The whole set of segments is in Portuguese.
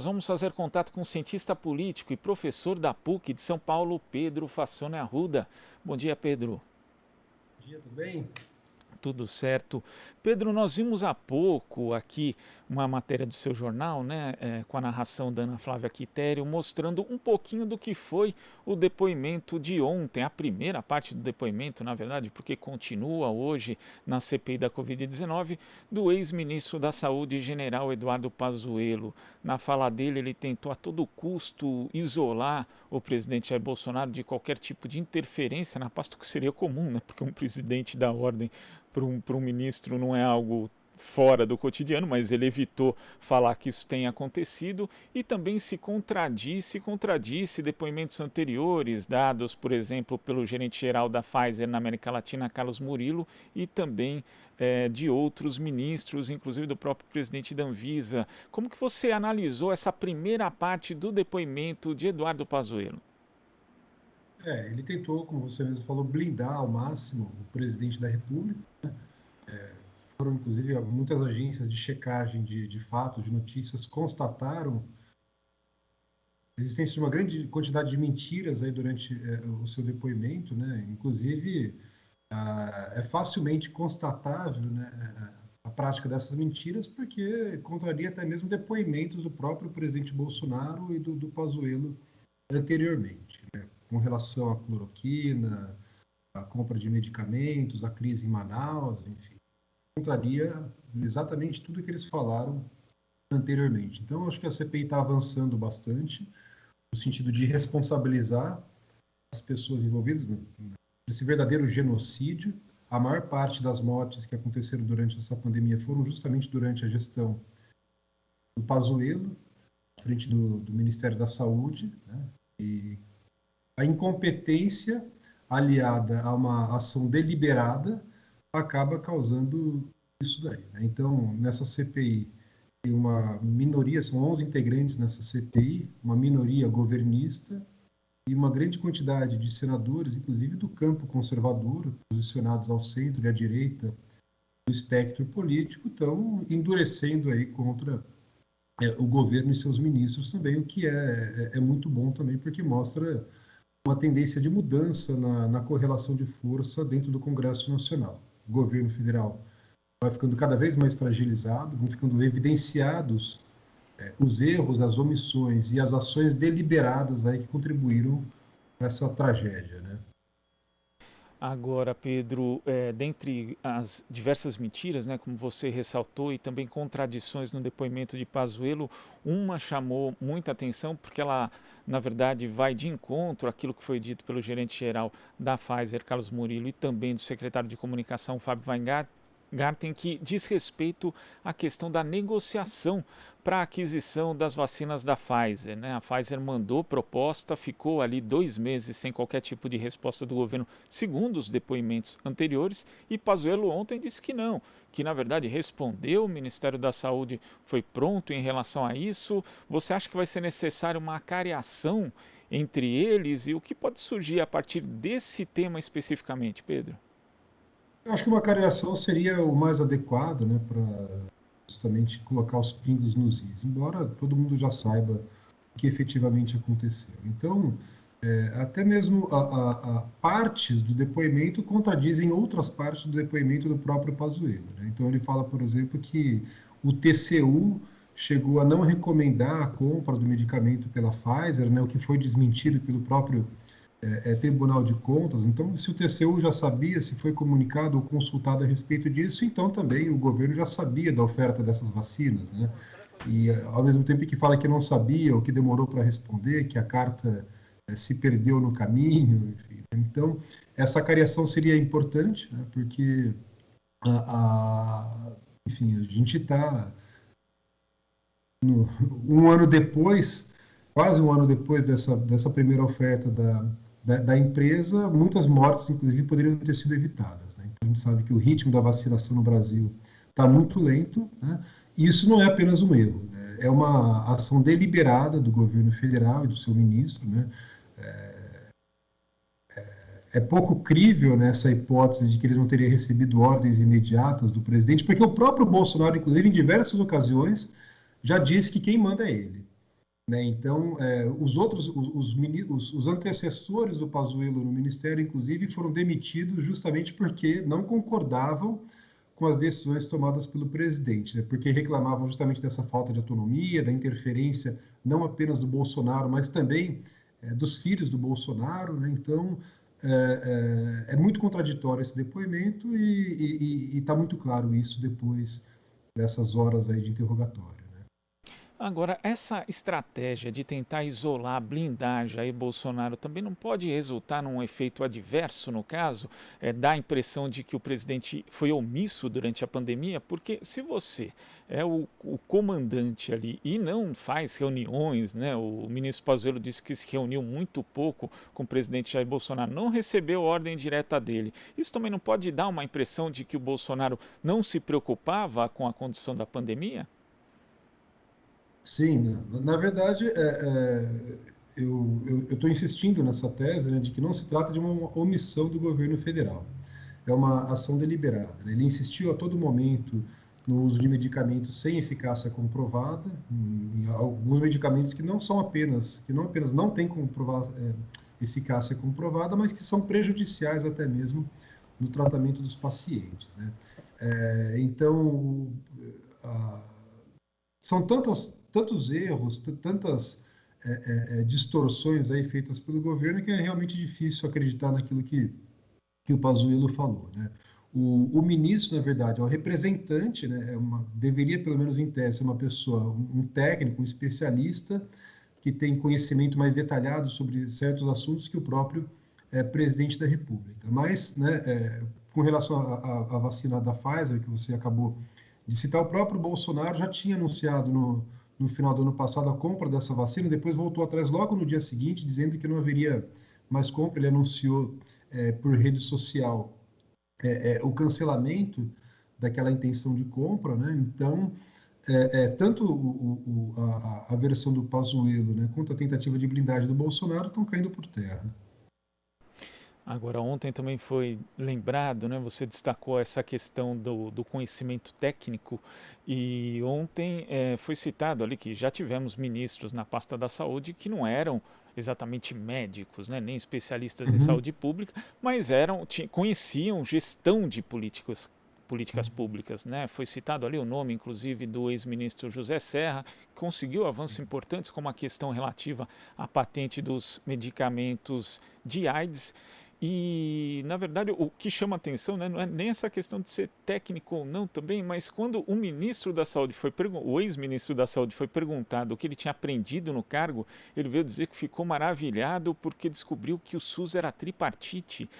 vamos fazer contato com o cientista político e professor da PUC de São Paulo, Pedro Fassone Arruda. Bom dia, Pedro. Bom dia, tudo bem? Tudo certo. Pedro, nós vimos há pouco aqui uma matéria do seu jornal, né, com a narração da Ana Flávia Quitério, mostrando um pouquinho do que foi o depoimento de ontem, a primeira parte do depoimento, na verdade, porque continua hoje na CPI da Covid-19, do ex-ministro da Saúde, general Eduardo Pazuello. Na fala dele, ele tentou a todo custo isolar o presidente Jair Bolsonaro de qualquer tipo de interferência na pasta, que seria comum, né, porque um presidente dá ordem para um ministro não é algo fora do cotidiano, mas ele evitou falar que isso tenha acontecido e também se contradisse depoimentos anteriores dados, por exemplo, pelo gerente-geral da Pfizer na América Latina, Carlos Murilo, e também de outros ministros, inclusive do próprio presidente da Anvisa. Como que você analisou essa primeira parte do depoimento de Eduardo Pazuello? Ele tentou, como você mesmo falou, blindar ao máximo o presidente da República. Foram, inclusive, muitas agências de checagem de fatos, de notícias, constataram a existência de uma grande quantidade de mentiras aí durante o seu depoimento, né? Inclusive, é facilmente constatável, né, a prática dessas mentiras, porque contraria até mesmo depoimentos do próprio presidente Bolsonaro e do Pazuello anteriormente, né, com relação à cloroquina, à compra de medicamentos, à crise em Manaus, enfim, contraria exatamente tudo que eles falaram anteriormente. Então, acho que a CPI está avançando bastante, no sentido de responsabilizar as pessoas envolvidas nesse verdadeiro genocídio. A maior parte das mortes que aconteceram durante essa pandemia foram justamente durante a gestão do Pazuello, à frente do Ministério da Saúde, né? E a incompetência aliada a uma ação deliberada acaba causando isso daí, né? Então, nessa CPI, tem uma minoria, são 11 integrantes nessa CPI, uma minoria governista e uma grande quantidade de senadores, inclusive do campo conservador, posicionados ao centro e à direita do espectro político, estão endurecendo aí contra o governo e seus ministros também, o que é muito bom também, porque mostra uma tendência de mudança na correlação de força dentro do Congresso Nacional. O governo federal vai ficando cada vez mais fragilizado, vão ficando evidenciados os erros, as omissões e as ações deliberadas aí que contribuíram para essa tragédia, né? Agora, Pedro, dentre as diversas mentiras, né, como você ressaltou, e também contradições no depoimento de Pazuello, uma chamou muita atenção porque ela, na verdade, vai de encontro àquilo que foi dito pelo gerente-geral da Pfizer, Carlos Murilo, e também do secretário de comunicação, Fábio Weingarten, que diz respeito à questão da negociação para a aquisição das vacinas da Pfizer, né? A Pfizer mandou proposta, ficou ali 2 meses sem qualquer tipo de resposta do governo, segundo os depoimentos anteriores, e Pazuello ontem disse que não, que na verdade respondeu, o Ministério da Saúde foi pronto em relação a isso. Você acha que vai ser necessário uma acareação entre eles e o que pode surgir a partir desse tema especificamente, Pedro? Eu acho que uma cariação seria o mais adequado, né, para justamente colocar os pingos nos is, embora todo mundo já saiba o que efetivamente aconteceu. Então, até mesmo a partes do depoimento contradizem outras partes do depoimento do próprio Pazuello, né? Então, ele fala, por exemplo, que o TCU chegou a não recomendar a compra do medicamento pela Pfizer, né, o que foi desmentido pelo próprio Tribunal de Contas. Então, se o TCU já sabia, se foi comunicado ou consultado a respeito disso, então também o governo já sabia da oferta dessas vacinas, né? E ao mesmo tempo que fala que não sabia ou que demorou para responder, que a carta se perdeu no caminho, enfim. Então, essa cariação seria importante, né? Porque enfim, a gente está um ano depois, quase um ano depois dessa primeira oferta da empresa, muitas mortes, inclusive, poderiam ter sido evitadas, né? Então, a gente sabe que o ritmo da vacinação no Brasil está muito lento, né? E isso não é apenas um erro, né? É uma ação deliberada do governo federal e do seu ministro, né? É pouco crível, né, essa hipótese de que ele não teria recebido ordens imediatas do presidente, porque o próprio Bolsonaro, inclusive, em diversas ocasiões, já disse que quem manda é ele. né? Então, os antecessores do Pazuello no Ministério, inclusive, foram demitidos justamente porque não concordavam com as decisões tomadas pelo presidente, né? Porque reclamavam justamente dessa falta de autonomia, da interferência não apenas do Bolsonaro, mas também dos filhos do Bolsonaro, né? Então, é muito contraditório esse depoimento e está muito claro isso depois dessas horas aí de interrogatório. Agora, essa estratégia de tentar isolar, blindar Jair Bolsonaro também não pode resultar num efeito adverso, no caso, dar a impressão de que o presidente foi omisso durante a pandemia, porque se você é o comandante ali e não faz reuniões, né? O ministro Pazuello disse que se reuniu muito pouco com o presidente Jair Bolsonaro, não recebeu ordem direta dele. Isso também não pode dar uma impressão de que o Bolsonaro não se preocupava com a condição da pandemia? Sim, na verdade, eu estou insistindo nessa tese, né, de que não se trata de uma omissão do governo federal. É uma ação deliberada, né? Ele insistiu a todo momento no uso de medicamentos sem eficácia comprovada, em alguns medicamentos que não apenas não têm eficácia comprovada, mas que são prejudiciais até mesmo no tratamento dos pacientes, né? Então, a, são tantos erros, tantas distorções aí feitas pelo governo que é realmente difícil acreditar naquilo que o Pazuello falou, né? O ministro, na verdade, é o representante, né? Deveria, pelo menos em tese, ser uma pessoa, um técnico, um especialista que tem conhecimento mais detalhado sobre certos assuntos que o próprio presidente da República. Mas, né, com relação à vacina da Pfizer, que você acabou de citar, o próprio Bolsonaro já tinha anunciado no final do ano passado a compra dessa vacina, depois voltou atrás logo no dia seguinte, dizendo que não haveria mais compra. Ele anunciou por rede social o cancelamento daquela intenção de compra, né? Então, tanto a versão do Pazuello, né, quanto a tentativa de blindagem do Bolsonaro estão caindo por terra. Agora, ontem também foi lembrado, né? Você destacou essa questão do conhecimento técnico e ontem foi citado ali que já tivemos ministros na pasta da saúde que não eram exatamente médicos, né? Nem especialistas em Uhum. saúde pública, mas conheciam gestão de políticas públicas, né? Foi citado ali o nome, inclusive, do ex-ministro José Serra, que conseguiu avanços importantes, como a questão relativa à patente dos medicamentos de AIDS. E, na verdade, o que chama atenção, né, não é nem essa questão de ser técnico ou não também, mas quando o ministro da Saúde o ex-ministro da Saúde foi perguntado o que ele tinha aprendido no cargo, ele veio dizer que ficou maravilhado porque descobriu que o SUS era tripartite.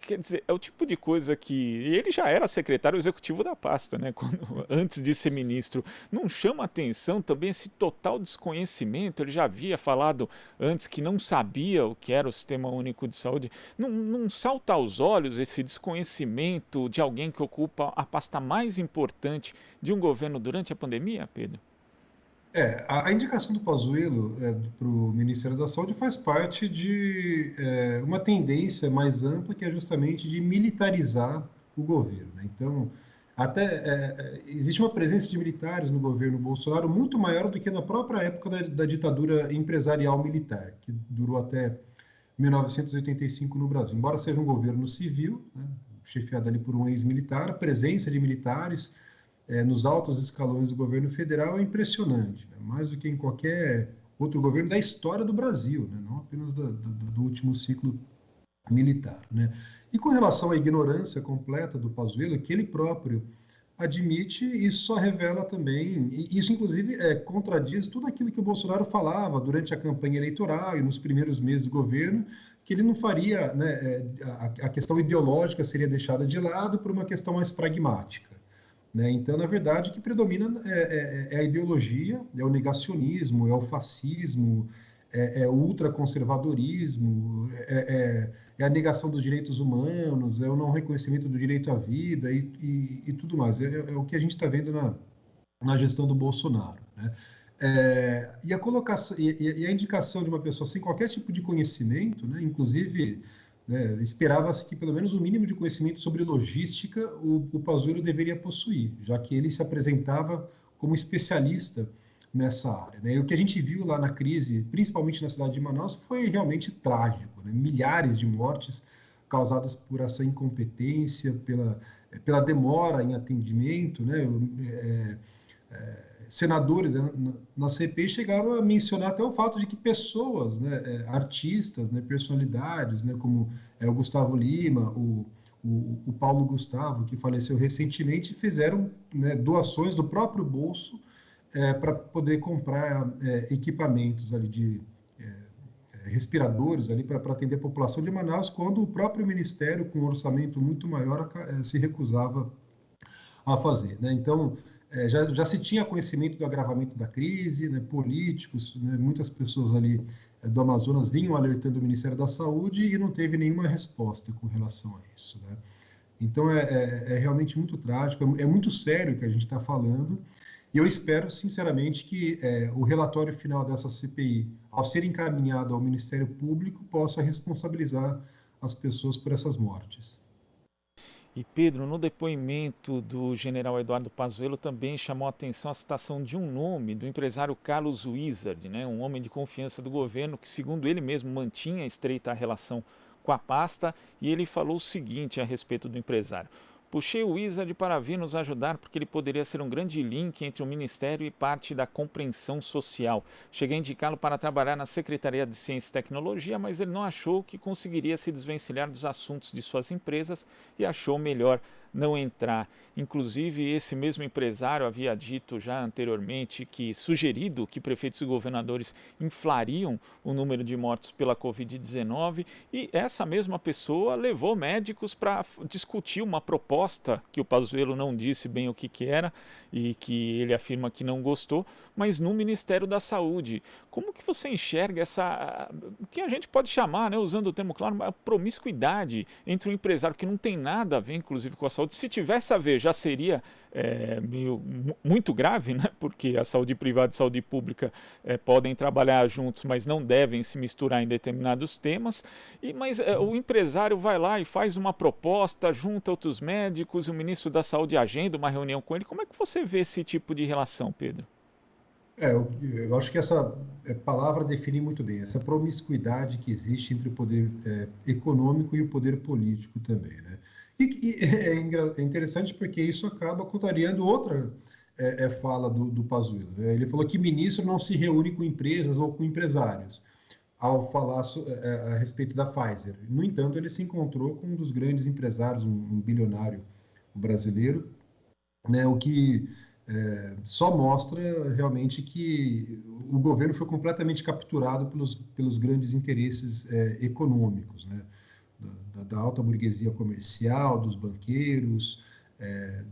Quer dizer, é o tipo de coisa que ele já era secretário executivo da pasta, né? Antes de ser ministro. Não chama atenção também esse total desconhecimento? Ele já havia falado antes que não sabia o que era o Sistema Único de Saúde. Não salta aos olhos esse desconhecimento de alguém que ocupa a pasta mais importante de um governo durante a pandemia, Pedro? A indicação do Pazuello para o Ministério da Saúde faz parte de uma tendência mais ampla, que é justamente de militarizar o governo, né? Então, existe uma presença de militares no governo Bolsonaro muito maior do que na própria época da ditadura empresarial militar, que durou até 1985 no Brasil. Embora seja um governo civil, né, chefiado ali por um ex-militar, a presença de militares nos altos escalões do governo federal é impressionante, né? Mais do que em qualquer outro governo da história do Brasil, né? Não apenas do último ciclo militar, né? E com relação à ignorância completa do Pazuello, que ele próprio admite, isso só revela também, e isso inclusive contradiz tudo aquilo que o Bolsonaro falava durante a campanha eleitoral e nos primeiros meses do governo, que ele não faria, né, a questão ideológica seria deixada de lado por uma questão mais pragmática, né? Então, na verdade, o que predomina é a ideologia, é o negacionismo, é o fascismo, o ultraconservadorismo, é a negação dos direitos humanos, é o não reconhecimento do direito à vida e tudo mais. É o que a gente está vendo na gestão do Bolsonaro, né? E a colocação e a indicação de uma pessoa sem qualquer tipo de conhecimento, né, inclusive, né, esperava-se que pelo menos o mínimo de conhecimento sobre logística o Pazuello deveria possuir, já que ele se apresentava como especialista nessa área, né? E o que a gente viu lá na crise, principalmente na cidade de Manaus, foi realmente trágico, né? Milhares de mortes causadas por essa incompetência, pela demora em atendimento, né? Senadores, né, na CPI chegaram a mencionar até o fato de que pessoas, né, artistas, né, personalidades, né, como o Gustavo Lima, o Paulo Gustavo, que faleceu recentemente, fizeram, né, doações do próprio bolso para poder comprar equipamentos ali de respiradores ali para atender a população de Manaus, quando o próprio Ministério, com um orçamento muito maior, se recusava a fazer, né? Então, já se tinha conhecimento do agravamento da crise, né? Políticos, né? Muitas pessoas ali do Amazonas vinham alertando o Ministério da Saúde e não teve nenhuma resposta com relação a isso, né? Então, é realmente muito trágico, é muito sério o que a gente está falando, e eu espero, sinceramente, que o relatório final dessa CPI, ao ser encaminhado ao Ministério Público, possa responsabilizar as pessoas por essas mortes. E Pedro, no depoimento do general Eduardo Pazuello também chamou a atenção a citação de um nome do empresário Carlos Wizard, né, um homem de confiança do governo que, segundo ele mesmo, mantinha estreita relação com a pasta, e ele falou o seguinte a respeito do empresário: puxei o Wizard para vir nos ajudar porque ele poderia ser um grande link entre o Ministério e parte da compreensão social. Cheguei a indicá-lo para trabalhar na Secretaria de Ciência e Tecnologia, mas ele não achou que conseguiria se desvencilhar dos assuntos de suas empresas e achou melhor não entrar. Inclusive, esse mesmo empresário havia dito já anteriormente sugerido que prefeitos e governadores inflariam o número de mortos pela Covid-19, e essa mesma pessoa levou médicos para discutir uma proposta que o Pazuello não disse bem o que era e que ele afirma que não gostou, mas no Ministério da Saúde. Como que você enxerga o que a gente pode chamar, né, usando o termo claro, uma promiscuidade entre um empresário que não tem nada a ver, inclusive, com a saúde? Se tivesse a ver, já seria muito grave, né? Porque a saúde privada e a saúde pública podem trabalhar juntos, mas não devem se misturar em determinados temas. Mas o empresário vai lá e faz uma proposta, junta outros médicos, e o ministro da Saúde agenda uma reunião com ele. Como é que você vê esse tipo de relação, Pedro? Eu acho que essa palavra define muito bem, essa promiscuidade que existe entre o poder econômico e o poder político também, né? E é interessante porque isso acaba contrariando outra fala do Pazuello, né? Ele falou que ministro não se reúne com empresas ou com empresários ao falar a respeito da Pfizer. No entanto, ele se encontrou com um dos grandes empresários, um bilionário brasileiro, né? O que só mostra realmente que o governo foi completamente capturado pelos grandes interesses econômicos, né? Da alta burguesia comercial, dos banqueiros,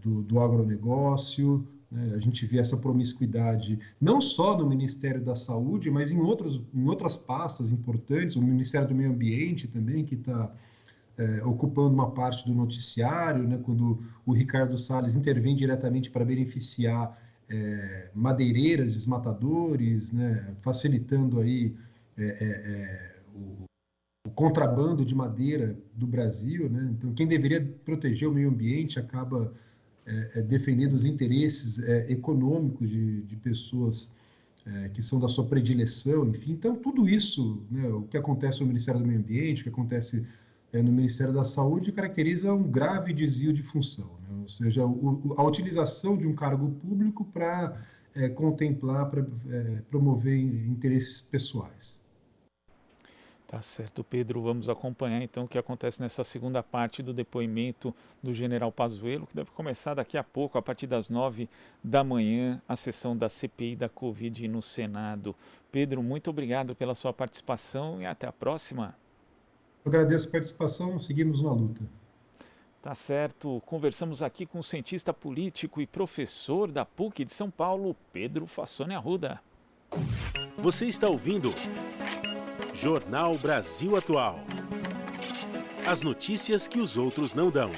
do agronegócio, né? A gente vê essa promiscuidade não só no Ministério da Saúde, mas em outras pastas importantes, o Ministério do Meio Ambiente também, que está ocupando uma parte do noticiário, né, quando o Ricardo Salles intervém diretamente para beneficiar madeireiras, desmatadores, né, facilitando aí o contrabando de madeira do Brasil, né? Então, quem deveria proteger o meio ambiente acaba defendendo os interesses econômicos de pessoas que são da sua predileção, enfim. Então, tudo isso, né, o que acontece no Ministério do Meio Ambiente, o que acontece no Ministério da Saúde, caracteriza um grave desvio de função, né? Ou seja, a utilização de um cargo público para contemplar, para promover interesses pessoais. Tá certo, Pedro. Vamos acompanhar então o que acontece nessa segunda parte do depoimento do general Pazuello, que deve começar daqui a pouco, a partir das 9 da manhã, a sessão da CPI da Covid no Senado. Pedro, muito obrigado pela sua participação e até a próxima. Eu agradeço a participação, seguimos na luta. Tá certo. Conversamos aqui com o cientista político e professor da PUC de São Paulo, Pedro Fassoni Arruda. Você está ouvindo Jornal Brasil Atual. As notícias que os outros não dão.